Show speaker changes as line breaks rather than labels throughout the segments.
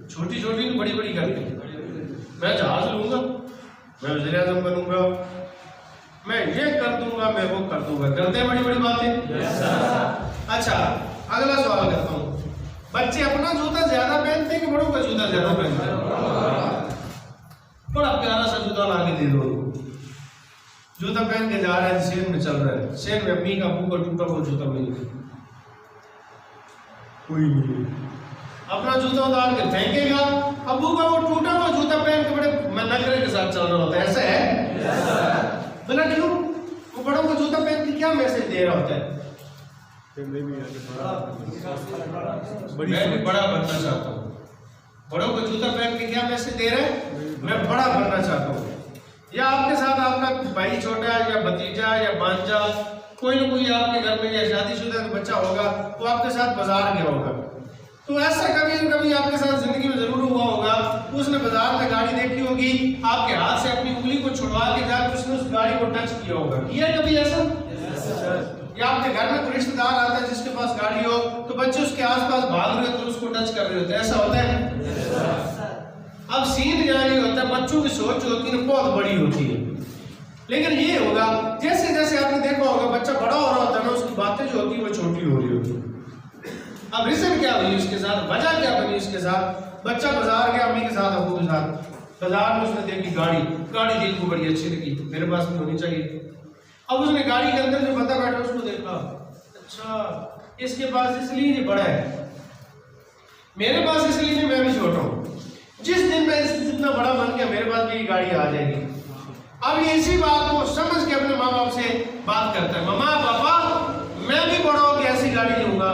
छोटी छोटी बड़ी बड़ी करके। मैं जहाज लूंगा, मैं वज़ीर आज़म बनूंगा, मैं ये कर दूंगा, मैं वो कर दूंगा, करते हैं बड़ी बड़ी बातें। अच्छा, अगला सवाल करता हूँ, बच्चे अपना जूता ज्यादा पहनते हैं कि बड़ों का जूता ज्यादा पहनते हैं? बड़ा प्यारा सा जूता ला के दे दो, जूता पहन के जा रहा है, सेन में चल रहा है, सेन में अम्मी का अबू का टूटा हुआ जूता मिल गया, कोई नहीं अपना जूता उतार के फेंकेगा, अबू का वो टूटा हुआ जूता पहन के बड़े नखरे के साथ चल रहा होता है। ऐसा है बोला क्यों? वो बड़ों का जूता पहन के क्या मैसेज दे रहा होता है? मैं भी बड़ा बनना चाहता हूँ। बड़ों का जूता पहन के क्या मैसेज दे रहे हैं? मैं बड़ा बनना चाहता हूँ। या आपके साथ आपका भाई छोटा या भतीजा या भांजा, कोई ना कोई आपके घर में या शादीशुदा बच्चा होगा, वो आपके साथ बाजार गया होगा, तो ऐसा कभी न कभी आपके साथ जिंदगी में जरूर हुआ होगा, उसने बाजार में गाड़ी देखी होगी, आपके हाथ से अपनी उंगली को छुड़वा के जाकर उसने उस गाड़ी को टच किया होगा। किया कभी ऐसा? या आपके घर में कोई रिश्तेदार आता है जिसके पास गाड़ी हो, तो बच्चे उसके आसपास भाग रहे होते हैं, उसको टच कर रहे होते हैं, ऐसा होता है? अब सीन क्या नहीं होता, बच्चों की सोच होती है बहुत बड़ी होती है, लेकिन ये होगा जैसे जैसे आपने देखा होगा बच्चा बड़ा हो रहा होता है ना, उसकी बातें जो होती है वो छोटी हो रही होती है। अब रीजन क्या हुई उसके साथ, वजह क्या बनी उसके साथ? बच्चा बाजार गया अम्मी के साथ, अबू के साथ, बाजार में उसने देखी गाड़ी दिल को बड़ी अच्छी लगी, मेरे पास भी होनी चाहिए। अब उसने गाड़ी के अंदर जो बंदा बैठा उसको देखा, अच्छा इसके पास इसलिए ये बड़ा है, मेरे पास इसलिए नहीं, मैं भी छोटा हूँ, जिस दिन मैं जितना बड़ा बन गया मेरे पास भी गाड़ी आ जाएगी। अब ये इसी बात को समझ के अपने माँ बाप से बात करता है, मम्मा पापा मैं भी बड़ा होकर ऐसी गाड़ी लूंगा।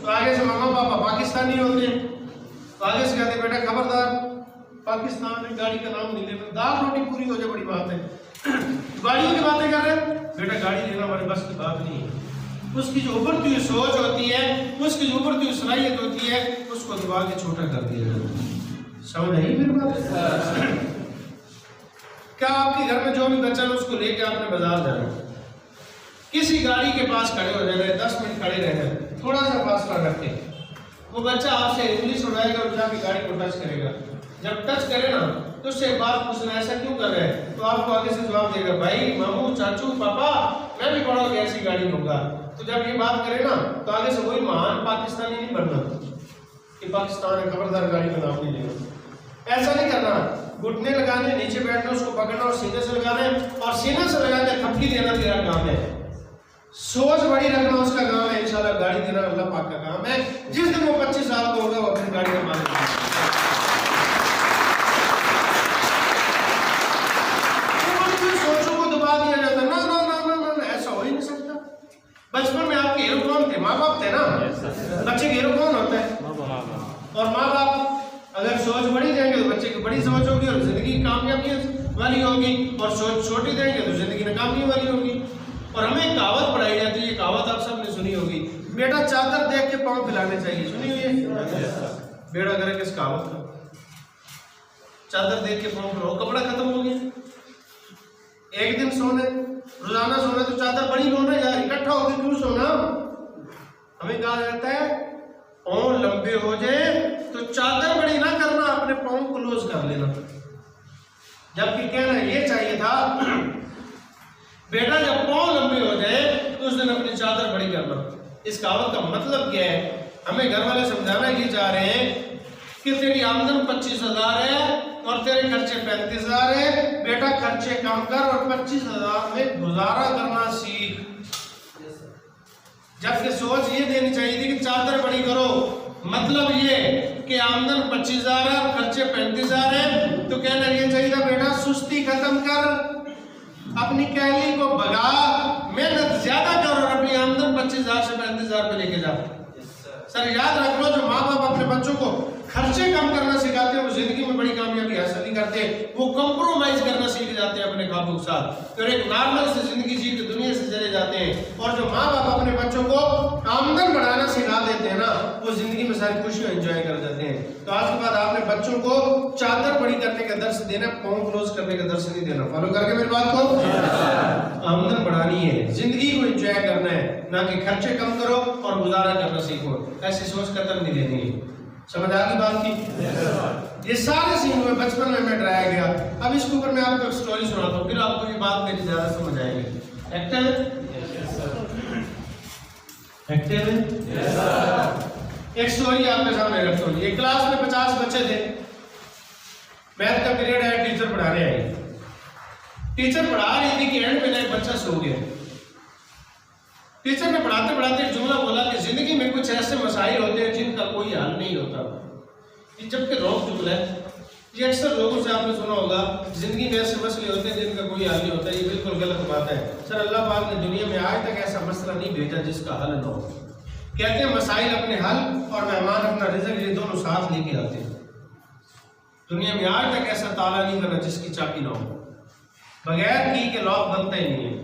तो आगे से मम्मा पापा पाकिस्तानी होते हैं, तो आगे से कहते बेटा खबरदार, पाकिस्तान में गाड़ी का नाम नहीं लेना, दाल रोटी पूरी हो जाए बड़ी बात है। गाड़ियों की बातें कर रहे हैं, बेटा गाड़ी लेना हमारे बस की बात नहीं है। उसकी जो उभरती हुई सोच होती है, उसकी जो उभरती हुई सलाहियत होती है, उसको दबा के छोटा कर दिया जाता है। समझ आई मेरी बात? क्या आपके घर में जो भी बच्चा है उसको लेके आपने बाजार जाना, किसी गाड़ी के पास खड़े हो जाए, 10 मिनट खड़े रहे, थोड़ा सा फासला रखे, वो बच्चा आपसे इंग्लिश उड़ाएगा और जाके गाड़ी को टच करेगा। जब टच करे ना तो उससे बात पूछना ऐसा क्यों कर रहे हैं, तो आपको आगे से जवाब देगा भाई मामू चाचू पापा मैं भी बड़ा होकर ऐसी गाड़ी लूंगा। तो जब ये बात करे ना तो आगे से वही महान पाकिस्तानी नहीं बनना कि पाकिस्तान है खबरदार गाड़ी का नाम नहीं लेना, ऐसा नहीं करना। घुटने लगाने, नीचे बैठना, उसको पकड़ना और सीने से लगाने, और सीने से लगा के थपकी देना तेरा काम है। सोच बड़ी रखना उसका काम है, इंशाल्लाह गाड़ी देना अल्लाह पाक का काम है। जिस दिन वो 25 साल का होगा वो अपनी गाड़ी का मालिक है। सोचों को दबा दिया जाता है, ना ना ना ना ना, ऐसा हो ही नहीं सकता। बचपन में आपके हीरो कौन थे? माँ बाप थे ना। बच्चे के हीरो कौन होता है? और माँ बाप अगर सोच बड़ी देंगे तो बच्चे की बड़ी सोच होगी और जिंदगी कामयाबी वाली होगी, और सोच छोटी देंगे तो जिंदगी नाकामी वाली होगी। और हमें एक कहावत पढ़ाई जाती है, ये कहावत आप सबने सुनी होगी, बेटा चादर देख के पाँव फैलाने चाहिए, सुनी हुई है? बेड़ा करे किस कहावत का? चादर देख के पाँव फैलाओ, कपड़ा खत्म हो गया। एक दिन सोने, रोजाना सोना तो चादर बड़ी लो ना यार, इकट्ठा होकर क्यों सोना? हमें कहा जाता है पाँव लंबे हो जाए तो चादर बड़ी ना करना, अपने पाँव क्लोज कर लेना। जबकि कहना ये चाहिए था बेटा जब पाँव लंबे हो जाए तो उस दिन अपनी चादर बड़ी करना। इस कहावत का मतलब क्या है? हमें घर वाले समझाना ये चाह रहे हैं कि तेरी आमदन 25,000 है और तेरे खर्चे 35,000 है, बेटा खर्चे कम कर और 25,000 में गुजारा करना सीख। जबकि सोच ये देनी चाहिए थी कि चादर बड़ी करो, मतलब ये कि आमदन 25,000 है और खर्चे 35,000 है, तो कहना ये चाहिए था बेटा सुस्ती खत्म कर, अपनी कैली को भगा, मेहनत ज्यादा कर और अपनी आमदन 25,000 से 35,000 पे लेके जा। सर याद रख लो, जो माँ बाप अपने बच्चों को खर्चे कम करना सिखाते हैं वो जिंदगी में बड़ी कामयाबी हासिल नहीं करते, वो कंप्रोमाइज करना सीख जाते हैं अपने काबू के साथ, फिर एक नॉर्मल से जिंदगी जी के दुनिया से चले जाते हैं। और जो माँ बाप अपने बच्चों को आमदन बढ़ाना सिखा देते हैं ना, वो जिंदगी में सारी खुशियां एंजॉय कर जाते हैं। तो आज के बाद आपने बच्चों को चादर बड़ी करने का दर्श देना, पाँव क्लोज करने का दर्श नहीं देना। फॉलो करके मेरी बात को, आमदन बढ़ानी है, जिंदगी को एंजॉय करना है, ना कि खर्चे कम करो और गुजारा करना सीखो। ऐसी सोच कदम नहीं लेनी है। समझ आ गई बात की? ये सारे सीन में बचपन में मैं डराया गया। अब इसके ऊपर मैं आपको एक स्टोरी सुनाता हूँ, फिर आपको ये बात मेरी ज्यादा समझ आएगी। एक्टिव एक्टिव एक स्टोरी आपके सामने रखता हूँ। एक क्लास में 50 बच्चे थे, मैथ का पीरियड है, टीचर पढ़ाने आई। टीचर पढ़ा रही थी कि एंड में एक बच्चा सो गया। टीचर ने पढ़ाते पढ़ाते एक जुमला बोला कि जिंदगी में कुछ ऐसे मसाइल होते हैं जिनका कोई हल नहीं होता। ये जबकि रॉन्ग जुमला है। ये अक्सर लोगों से आपने सुना होगा, जिंदगी में ऐसे मसले होते हैं जिनका कोई हल नहीं होता। ये बिल्कुल गलत बात है। सर अल्लाह पाक ने दुनिया में आज तक ऐसा मसला नहीं भेजा जिसका हल न हो। कहते हैं मसाइल अपने हल और मेहमान अपना रिज़्क, ये दोनों साथ लेके आते हैं। दुनिया में आज तक ऐसा ताला नहीं बना जिसकी चाबी ना हो। बगैर की के लॉक बनता ही नहीं है।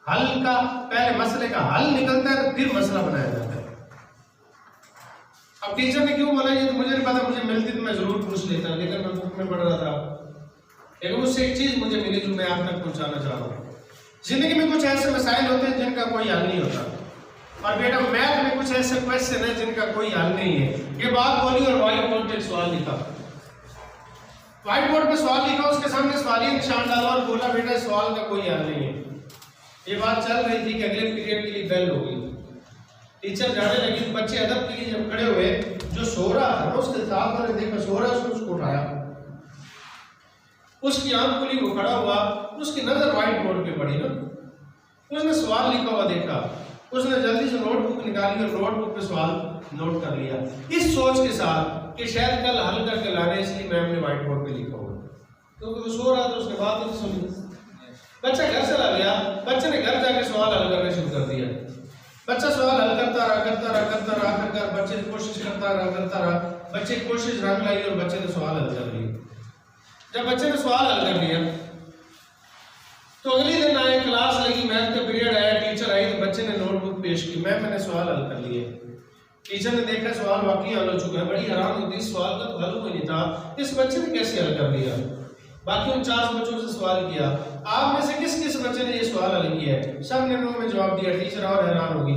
हल का पहले मसले का हल निकलता है तो फिर मसला बनाया जाता है। अब टीचर ने क्यों बोला ये तो मुझे नहीं पता, मुझे मिलती तो मैं जरूर पूछ लेता, लेकिन मैं बुक में पढ़ रहा था। लेकिन उससे एक चीज मुझे मिली जो मैं आप तक पहुंचाना चाह रहा हूँ। जिंदगी में कुछ ऐसे मसाइल होते हैं जिनका कोई हल नहीं होता, और बेटा मैथ में कुछ ऐसे क्वेश्चन है जिनका कोई हल नहीं है। ये बात बोली और व्हाइट बोर्ड पे सवाल लिखा। व्हाइट बोर्ड पे सवाल लिखा, उसके सामने सवालिया निशान डाला और बोला बेटा सवाल का कोई हल नहीं है। ये बात चल रही थी कि अगले पीरियड के लिए बेल हो गई। टीचर जाने लगी, बच्चे अदब के लिए जब खड़े हुए, जो सो रहा था ना उसके साथ वाले देखा सो रहा है, उसको उठाया। उसकी आंख खुली, वो खड़ा हुआ, उसकी नजर व्हाइट बोर्ड पे पड़ी ना। उसने सवाल लिखा हुआ देखा, उसने जल्दी से नोटबुक निकाली और नोटबुक पे सवाल नोट कर लिया, इस सोच के साथ कि शायद कल हल करके लाने, इसलिए मैम ने व्हाइट बोर्ड पे लिखा हुआ। क्योंकि वो सो रहा था, उसने बात नहीं सुनी। बच्चा घर चला गया, बच्चे ने घर जाके सवाल हल करने शुरू कर दिया। बच्चा सवाल हल करता रहा, आखिरकार बच्चे कोशिश करता रहा, बच्चे की कोशिश रंग लाई और बच्चे ने सवाल हल कर लिया। जब बच्चे ने सवाल हल कर लिया तो अगले दिन आए, क्लास लगी, मैथ का पीरियड आया, टीचर आई तो बच्चे ने नोटबुक पेश की, मैंने सवाल हल कर लिए। टीचर ने देखा सवाल वाकई हल हो चुका है, बड़ी हैरान होती, सवाल का तो हल कोई नहीं था, इस बच्चे ने कैसे हल कर लिया। बाकी 49 बच्चों से सवाल किया, आप में से किस किस बच्चे ने ये सवाल हल किया है? सब ने मुंह में जवाब दिया। टीचर और हैरान होगी,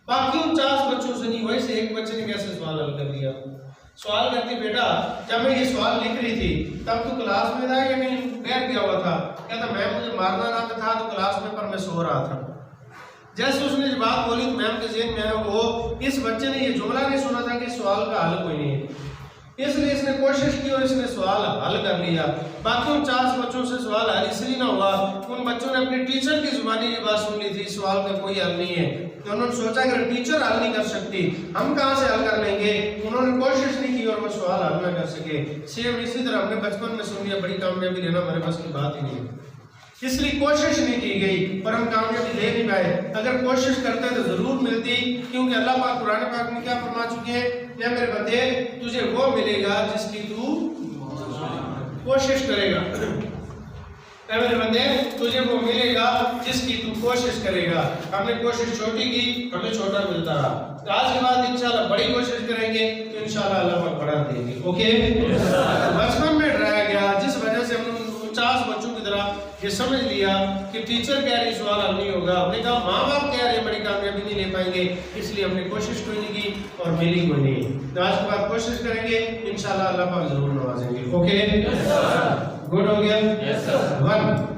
बाकी 49 बच्चों से नहीं, वही से एक बच्चे ने कैसे सवाल हल कर दिया। सवाल करती, बेटा जब मैं ये सवाल लिख रही थी तब तो क्लास में था या नहीं बैठ गया हुआ था? कहता मैम मुझे मारना ना था तो क्लास में, पर मैं सो रहा था। जैसे उसने जब बात बोली तो मैम के ज़हन में आया, वो इस बच्चे ने ये जुमला नहीं सुना था कि सवाल का हल कोई नहीं है, इसलिए इसने कोशिश की और इसने सवाल हल कर लिया। बाकी 49 बच्चों से सवाल हल इसलिए ना हुआ, उन बच्चों ने अपनी टीचर की जुबानी ये बात सुन ली थी, सवाल का कोई हल नहीं है। तो उन्होंने सोचा कि टीचर हल नहीं कर सकती, हम कहाँ से हल कर लेंगे। उन्होंने कोशिश नहीं की और वो सवाल हल ना कर सके। सेम इसी तरह हमने बचपन में सुन लिया, बड़ी कामयाबी लेना हमारे पास की बात ही नहीं है, इसलिए कोशिश नहीं की गई और हम कामयाबी ले नहीं पाए। अगर कोशिश करते तो जरूर मिलती, क्योंकि अल्लाह पाक कुरान पाक में क्या फरमा चुके हैं, या मेरे बंदे तुझे वो मिलेगा जिसकी तू कोशिश करेगा। मेरे बंदे तुझे वो मिलेगा जिसकी तू कोशिश करेगा। हमने कोशिश छोटी की, हमें छोटा मिलता रहा। तो आज के बाद इंशाल्लाह बड़ी कोशिश करेंगे तो इंशाल्लाह अल्लाह पाक बड़ा देंगे। ओके, बचपन में डराया गया, जिस वजह से हमने 50 बच्चों की तरह ये समझ लिया कि टीचर कह रही सवाल हल नहीं होगा। हमने कहा माँ बाप कह रहे बड़ी कामयाबी नहीं ले पाएंगे, इसलिए हमने कोशिश कोई नहीं की और मिली कोई नहीं। तो आज के बाद कोशिश करेंगे, इंशाल्लाह अल्लाह पाक जरूर नवाजेंगे। ओके, गुड हो गया। 1